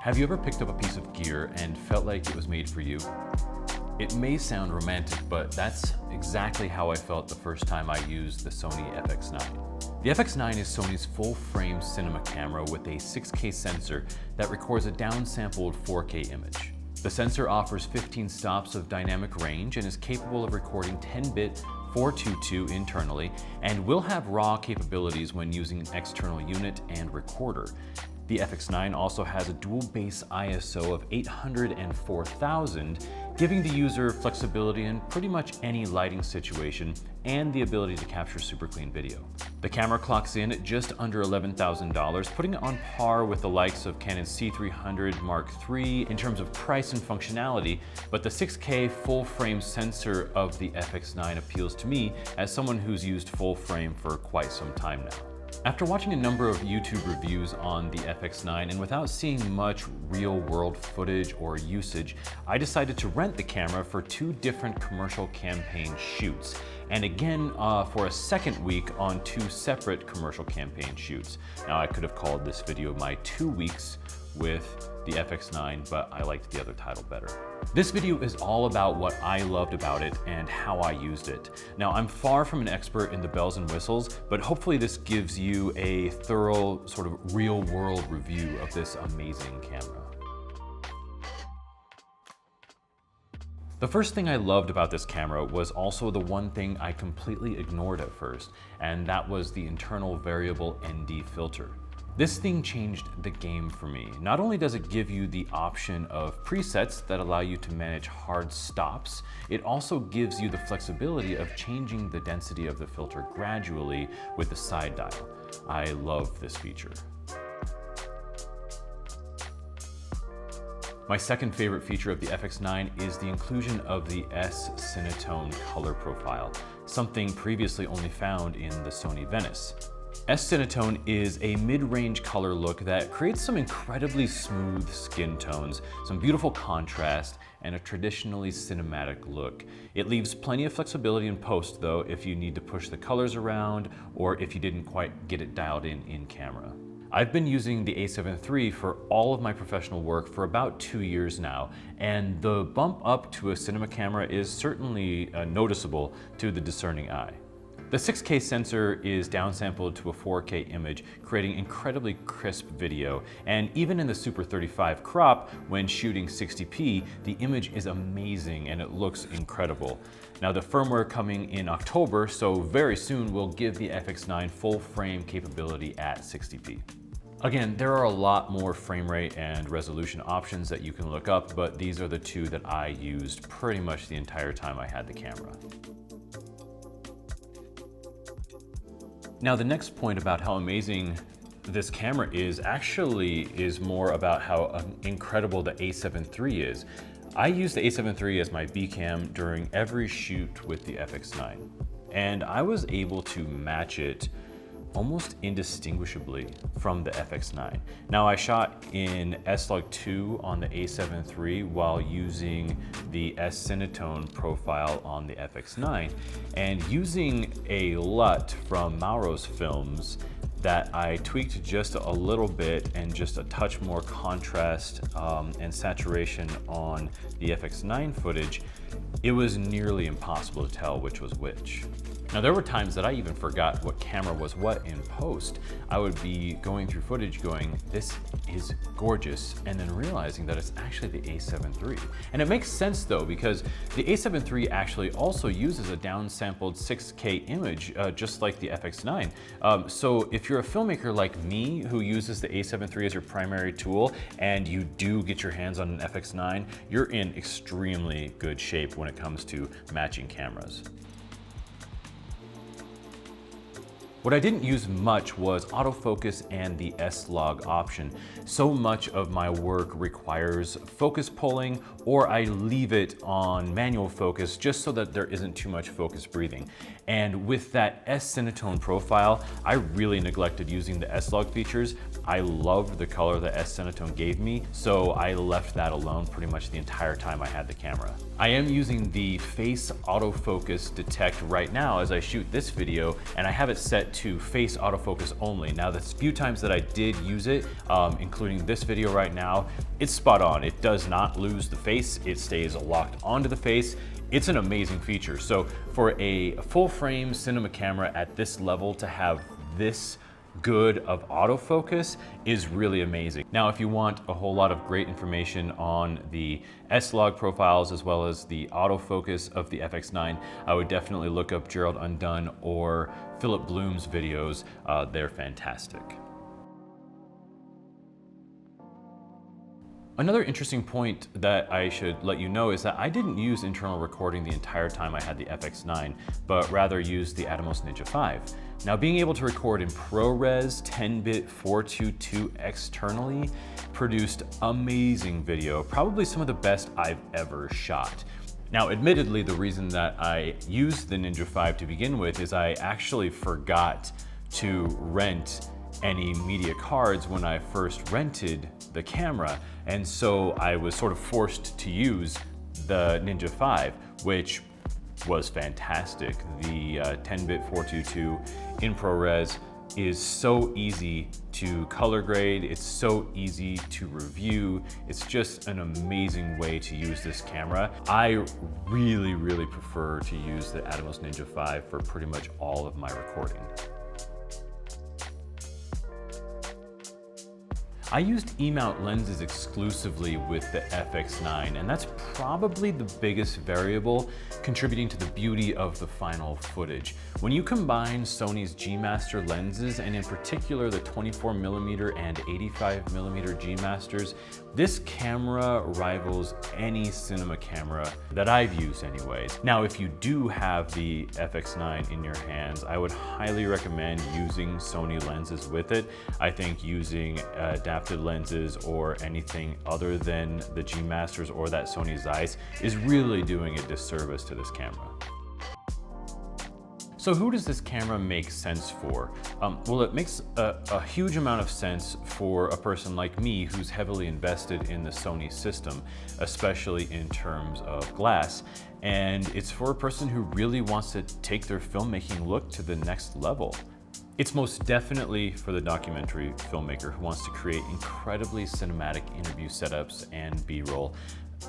Have you ever picked up a piece of gear and felt like it was made for you? It may sound romantic, but that's exactly how I felt the first time I used the Sony FX9. The FX9 is Sony's full-frame cinema camera with a 6K sensor that records a downsampled 4K image. The sensor offers 15 stops of dynamic range and is capable of recording 10-bit 422 internally and will have raw capabilities when using an external unit and recorder. The FX9 also has a dual base ISO of 800 and 4000, giving the user flexibility in pretty much any lighting situation and the ability to capture super clean video. The camera clocks in at just under $11,000, putting it on par with the likes of Canon C300 Mark III in terms of price and functionality, but the 6K full frame sensor of the FX9 appeals to me as someone who's used full frame for quite some time now. After watching a number of YouTube reviews on the FX9 and without seeing much real-world footage or usage, I decided to rent the camera for 2 different commercial campaign shoots, and again for a second week on 2 separate commercial campaign shoots. Now, I could have called this video my 2 weeks with the FX9, but I liked the other title better. This video is all about what I loved about it and how I used it. Now, I'm far from an expert in the bells and whistles, but hopefully this gives you a thorough sort of real-world review of this amazing camera. The first thing I loved about this camera was also the one thing I completely ignored at first, and that was the internal variable ND filter. This thing changed the game for me. Not only does it give you the option of presets that allow you to manage hard stops, it also gives you the flexibility of changing the density of the filter gradually with the side dial. I love this feature. My second favorite feature of the FX9 is the inclusion of the S-Cinetone color profile, something previously only found in the Sony Venice. S-Cinetone is a mid-range color look that creates some incredibly smooth skin tones, some beautiful contrast, and a traditionally cinematic look. It leaves plenty of flexibility in post though if you need to push the colors around or if you didn't quite get it dialed in camera. I've been using the A7 III for all of my professional work for about 2 years now, and the bump up to a cinema camera is certainly noticeable to the discerning eye. The 6K sensor is downsampled to a 4K image, creating incredibly crisp video, and even in the Super 35 crop, when shooting 60p, the image is amazing and it looks incredible. Now, the firmware coming in October, so very soon, will give the FX9 full frame capability at 60p. Again, there are a lot more frame rate and resolution options that you can look up, but these are the 2 that I used pretty much the entire time I had the camera. Now, the next point about how amazing this camera is actually is more about how incredible the A7 III is. I use the A7 III as my B cam during every shoot with the FX9, and I was able to match it almost indistinguishably from the FX9. Now, I shot in S-Log2 on the A7 III while using the S-Cinetone profile on the FX9, and using a LUT from Mauro's films that I tweaked just a little bit and just a touch more contrast and saturation on the FX9 footage, it was nearly impossible to tell which was which. Now, there were times that I even forgot what camera was what in post. I would be going through footage going, this is gorgeous, and then realizing that it's actually the A7 III. And it makes sense though, because the A7 III actually also uses a downsampled 6K image, just like the FX9. So if you're a filmmaker like me who uses the A7 III as your primary tool, and you do get your hands on an FX9, you're in extremely good shape when it comes to matching cameras. What I didn't use much was autofocus and the S-Log option. So much of my work requires focus pulling, or I leave it on manual focus just so that there isn't too much focus breathing. And with that S-Cinetone profile, I really neglected using the S-Log features. I loved the color that S-Cinetone gave me, so I left that alone pretty much the entire time I had the camera. I am using the face autofocus detect right now as I shoot this video, and I have it set to face autofocus only. Now, the few times that I did use it, including this video right now, it's spot on. It does not lose the face. It stays locked onto the face. It's an amazing feature. So for a full frame cinema camera at this level to have this good of autofocus is really amazing. Now, if you want a whole lot of great information on the S-Log profiles as well as the autofocus of the FX9, I would definitely look up Gerald Undone or Philip Bloom's videos. They're fantastic. Another interesting point that I should let you know is that I didn't use internal recording the entire time I had the FX9, but rather used the Atomos Ninja 5. Now, being able to record in ProRes 10-bit 422 externally produced amazing video, probably some of the best I've ever shot. Now, admittedly, the reason that I used the Ninja 5 to begin with is I actually forgot to rent any media cards when I first rented the camera, and so I was sort of forced to use the Ninja 5, which was fantastic. The 10-bit 422 in ProRes is so easy to color grade, it's so easy to review, it's just an amazing way to use this camera. I really prefer to use the Atomos Ninja 5 for pretty much all of my recording. I used E-mount lenses exclusively with the FX9, and that's probably the biggest variable contributing to the beauty of the final footage. When you combine Sony's G-Master lenses, and in particular the 24mm and 85mm G-Masters, this camera rivals any cinema camera that I've used anyways. Now, if you do have the FX9 in your hands, I would highly recommend using Sony lenses with it. I think using adapted lenses or anything other than the G-Masters or that Sony Zeiss is really doing a disservice to this camera. So who does this camera make sense for? Well, it makes a huge amount of sense for a person like me who's heavily invested in the Sony system, especially in terms of glass. And it's for a person who really wants to take their filmmaking look to the next level. It's most definitely for the documentary filmmaker who wants to create incredibly cinematic interview setups and B-roll.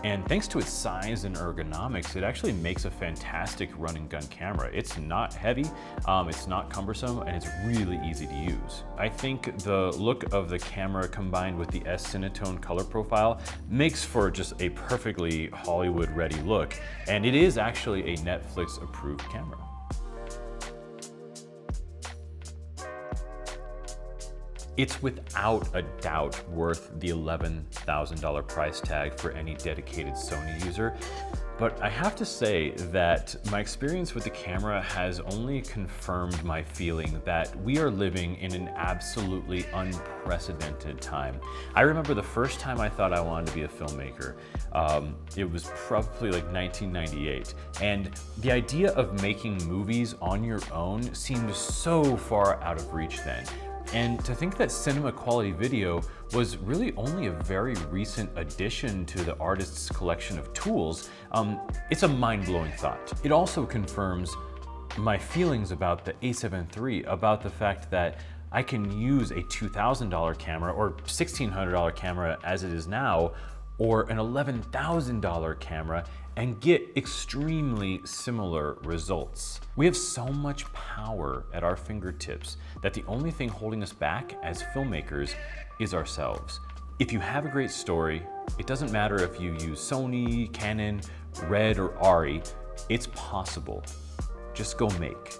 And thanks to its size and ergonomics, it actually makes a fantastic run and gun camera. It's not heavy, it's not cumbersome, and it's really easy to use. I think the look of the camera combined with the S-Cinetone color profile makes for just a perfectly Hollywood-ready look, and it is actually a Netflix-approved camera. It's without a doubt worth the $11,000 price tag for any dedicated Sony user, but I have to say that my experience with the camera has only confirmed my feeling that we are living in an absolutely unprecedented time. I remember the first time I thought I wanted to be a filmmaker. It was probably like 1998, and the idea of making movies on your own seemed so far out of reach then. And to think that cinema quality video was really only a very recent addition to the artist's collection of tools, it's a mind-blowing thought. It also confirms my feelings about the A7 III, about the fact that I can use a $2,000 camera or $1,600 camera as it is now, or an $11,000 camera and get extremely similar results. We have so much power at our fingertips that the only thing holding us back as filmmakers is ourselves. If you have a great story, it doesn't matter if you use Sony, Canon, Red, or Arri, it's possible. Just go make.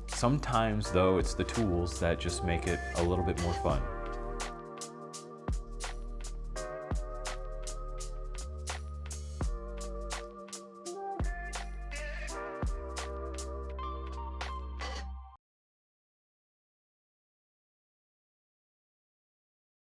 Sometimes though, it's the tools that just make it a little bit more fun.